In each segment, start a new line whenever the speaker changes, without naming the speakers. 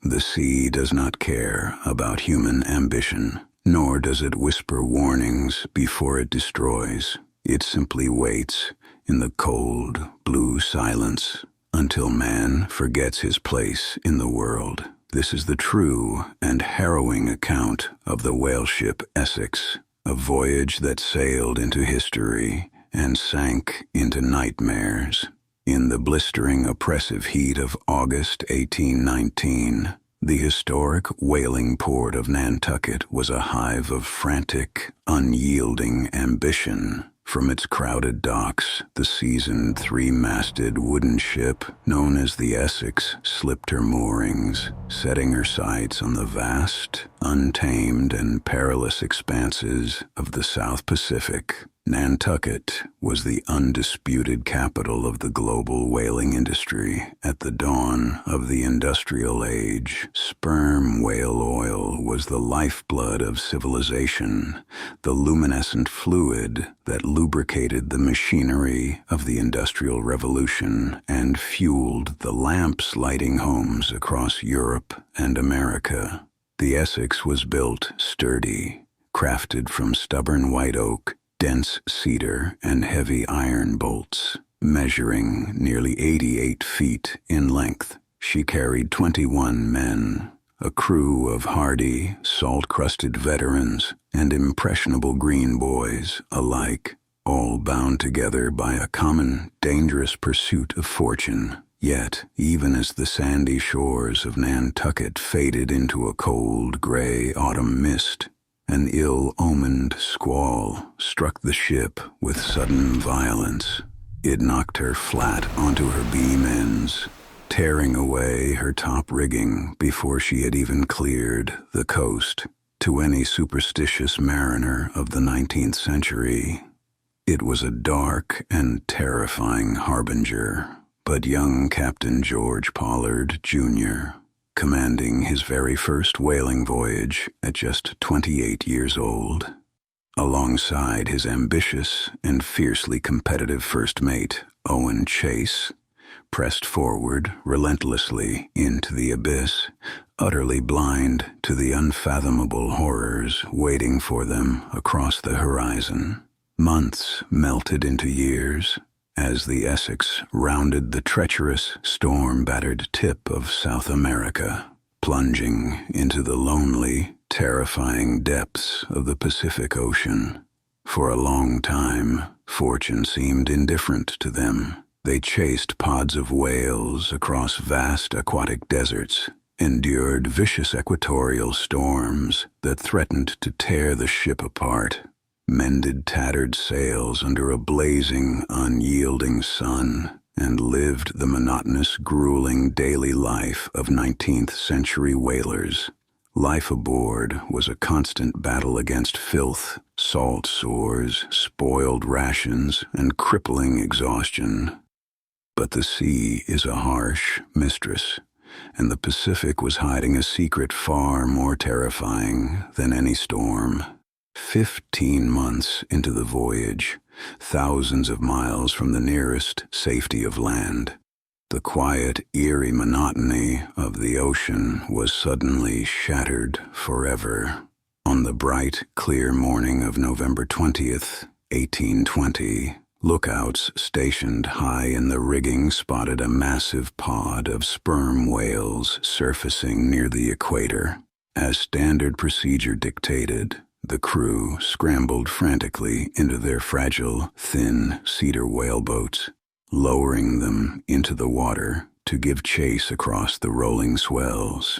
The sea does not care about human ambition, nor does it whisper warnings before it destroys. It simply waits in the cold, blue silence until man forgets his place in the world. This is the true and harrowing account of the whaleship Essex, a voyage that sailed into history and sank into nightmares. In the blistering, oppressive heat of August 1819, the historic whaling port of Nantucket was a hive of frantic, unyielding ambition. From its crowded docks, the seasoned three-masted wooden ship known as the Essex slipped her moorings, setting her sights on the vast, untamed, and perilous expanses of the South Pacific. Nantucket was the undisputed capital of the global whaling industry. At the dawn of the industrial age, sperm whale oil was the lifeblood of civilization, the luminescent fluid that lubricated the machinery of the Industrial Revolution and fueled the lamps lighting homes across Europe and America. The Essex was built sturdy, crafted from stubborn white oak, dense cedar, and heavy iron bolts. Measuring nearly 88 feet in length, she carried 21 men, a crew of hardy, salt-crusted veterans and impressionable green boys alike, all bound together by a common, dangerous pursuit of fortune. Yet, even as the sandy shores of Nantucket faded into a cold, gray autumn mist, an ill-omened squall struck the ship with sudden violence. It knocked her flat onto her beam ends, tearing away her top rigging before she had even cleared the coast. To any superstitious mariner of the 19th century, it was a dark and terrifying harbinger. But young Captain George Pollard, Jr., commanding his very first whaling voyage at just 28 years old, alongside his ambitious and fiercely competitive first mate, Owen Chase, pressed forward relentlessly into the abyss, utterly blind to the unfathomable horrors waiting for them across the horizon. Months melted into years as the Essex rounded the treacherous, storm-battered tip of South America, plunging into the lonely, terrifying depths of the Pacific Ocean. For a long time, fortune seemed indifferent to them. They chased pods of whales across vast aquatic deserts, endured vicious equatorial storms that threatened to tear the ship apart, mended tattered sails under a blazing, unyielding sun, and lived the monotonous, grueling daily life of 19th century whalers. Life aboard was a constant battle against filth, salt sores, spoiled rations, and crippling exhaustion. But the sea is a harsh mistress, and the Pacific was hiding a secret far more terrifying than any storm. 15 months into the voyage, thousands of miles from the nearest safety of land, the quiet, eerie monotony of the ocean was suddenly shattered forever. On the bright, clear morning of November 20th, 1820, lookouts stationed high in the rigging spotted a massive pod of sperm whales surfacing near the equator. As standard procedure dictated, the crew scrambled frantically into their fragile, thin cedar whaleboats, lowering them into the water to give chase across the rolling swells.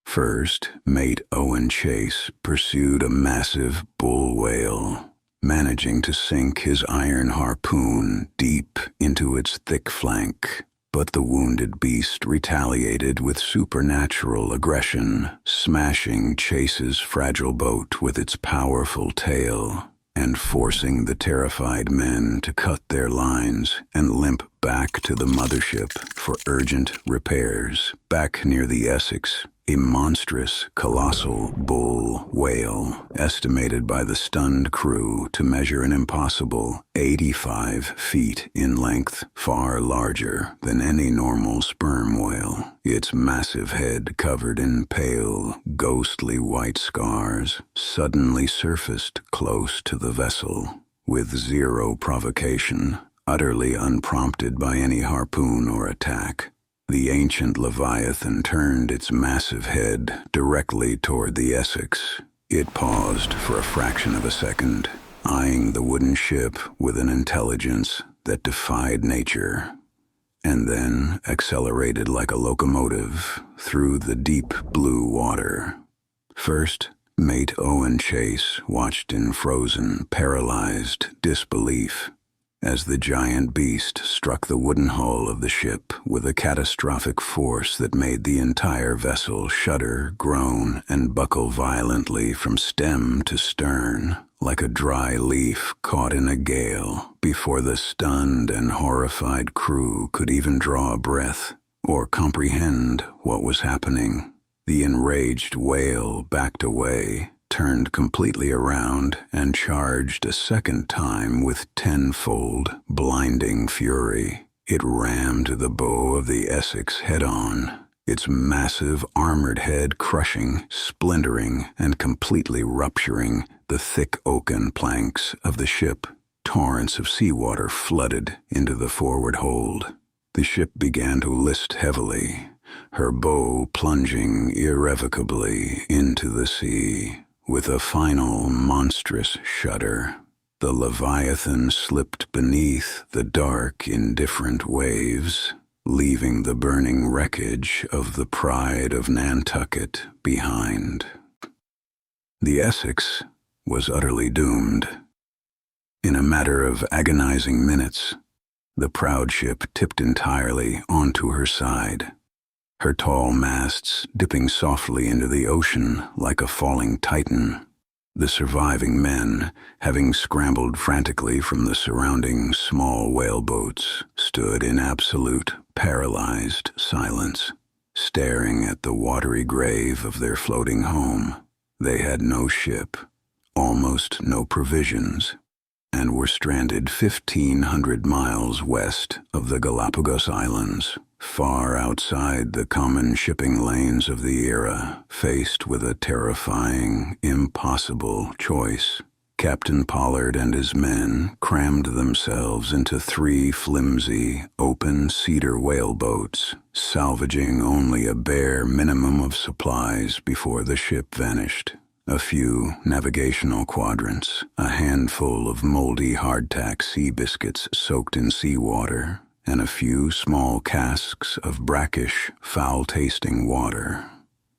First, mate Owen Chase pursued a massive bull whale, managing to sink his iron harpoon deep into its thick flank. But the wounded beast retaliated with supernatural aggression, smashing Chase's fragile boat with its powerful tail and forcing the terrified men to cut their lines and limp back to the mothership for urgent repairs. Back near the Essex, a monstrous, colossal bull whale, estimated by the stunned crew to measure an impossible 85 feet in length, far larger than any normal sperm whale. Its massive head, covered in pale, ghostly white scars, suddenly surfaced close to the vessel, with zero provocation, utterly unprompted by any harpoon or attack. The ancient Leviathan turned its massive head directly toward the Essex. It paused for a fraction of a second, eyeing the wooden ship with an intelligence that defied nature, and then accelerated like a locomotive through the deep blue water. First, Mate Owen Chase watched in frozen, paralyzed disbelief as the giant beast struck the wooden hull of the ship with a catastrophic force that made the entire vessel shudder, groan, and buckle violently from stem to stern, like a dry leaf caught in a gale, before the stunned and horrified crew could even draw a breath or comprehend what was happening. The enraged whale backed away, turned completely around, and charged a second time with tenfold, blinding fury. It rammed the bow of the Essex head-on, its massive armored head crushing, splintering, and completely rupturing the thick oaken planks of the ship. Torrents of seawater flooded into the forward hold. The ship began to list heavily, her bow plunging irrevocably into the sea. With a final monstrous shudder, the Leviathan slipped beneath the dark, indifferent waves, leaving the burning wreckage of the Pride of Nantucket behind. The Essex was utterly doomed. In a matter of agonizing minutes, the proud ship tipped entirely onto her side, her tall masts dipping softly into the ocean like a falling titan. The surviving men, having scrambled frantically from the surrounding small whaleboats, stood in absolute, paralyzed silence, staring at the watery grave of their floating home. They had no ship, almost no provisions, and were stranded 1,500 miles west of the Galapagos Islands, far outside the common shipping lanes of the era, faced with a terrifying, impossible choice. Captain Pollard and his men crammed themselves into 3 flimsy, open cedar whaleboats, salvaging only a bare minimum of supplies before the ship vanished. A few navigational quadrants, a handful of moldy hardtack sea biscuits soaked in seawater, and a few small casks of brackish, foul-tasting water.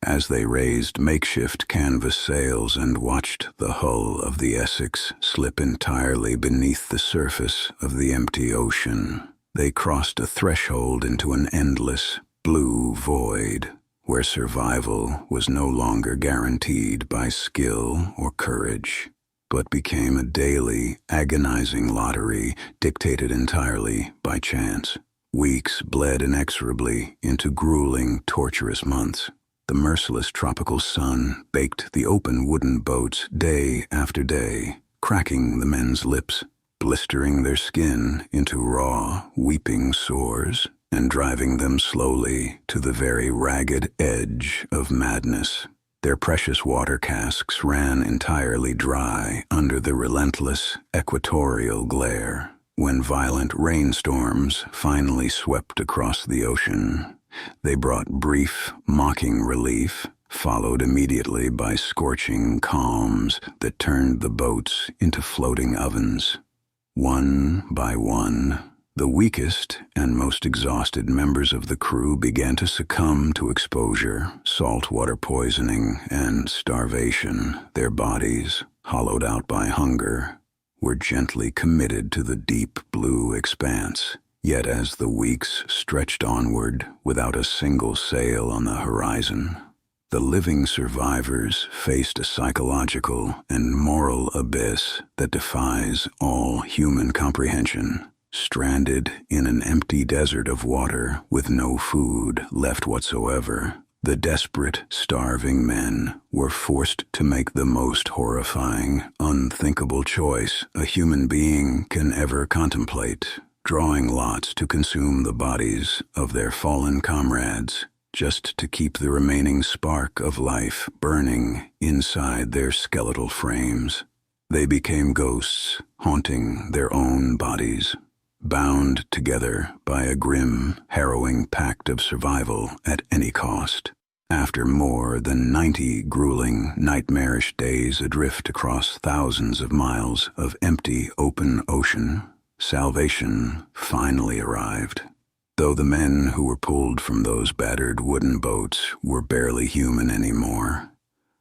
As they raised makeshift canvas sails and watched the hull of the Essex slip entirely beneath the surface of the empty ocean, they crossed a threshold into an endless, blue void, where survival was no longer guaranteed by skill or courage, but became a daily, agonizing lottery dictated entirely by chance. Weeks bled inexorably into grueling, torturous months. The merciless tropical sun baked the open wooden boats day after day, cracking the men's lips, blistering their skin into raw, weeping sores, and driving them slowly to the very ragged edge of madness. Their precious water casks ran entirely dry under the relentless equatorial glare. When violent rainstorms finally swept across the ocean, they brought brief, mocking relief, followed immediately by scorching calms that turned the boats into floating ovens. One by one, the weakest and most exhausted members of the crew began to succumb to exposure, saltwater poisoning, and starvation. Their bodies, hollowed out by hunger, were gently committed to the deep blue expanse. Yet as the weeks stretched onward without a single sail on the horizon, the living survivors faced a psychological and moral abyss that defies all human comprehension. Stranded in an empty desert of water with no food left whatsoever, The desperate, starving men were forced to make the most horrifying, unthinkable choice a human being can ever contemplate, drawing lots to consume the bodies of their fallen comrades, just to keep the remaining spark of life burning inside their skeletal frames. They became ghosts, haunting their own bodies, bound together by a grim, harrowing pact of survival at any cost. After more than 90 grueling, nightmarish days adrift across thousands of miles of empty, open ocean, salvation finally arrived. Though the men who were pulled from those battered wooden boats were barely human anymore,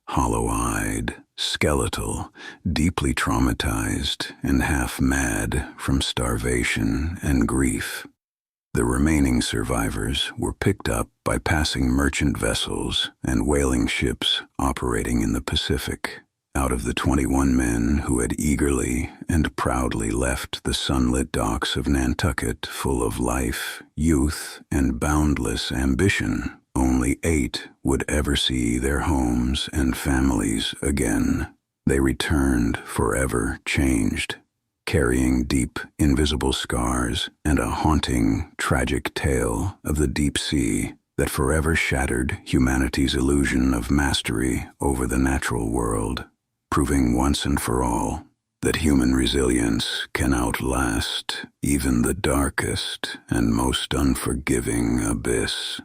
hollow-eyed, skeletal, deeply traumatized, and half-mad from starvation and grief. The remaining survivors were picked up by passing merchant vessels and whaling ships operating in the Pacific. Out of the 21 men who had eagerly and proudly left the sunlit docks of Nantucket full of life, youth, and boundless ambition, only 8 would ever see their homes and families again. They returned forever changed, carrying deep, invisible scars and a haunting, tragic tale of the deep sea that forever shattered humanity's illusion of mastery over the natural world, proving once and for all that human resilience can outlast even the darkest and most unforgiving abyss.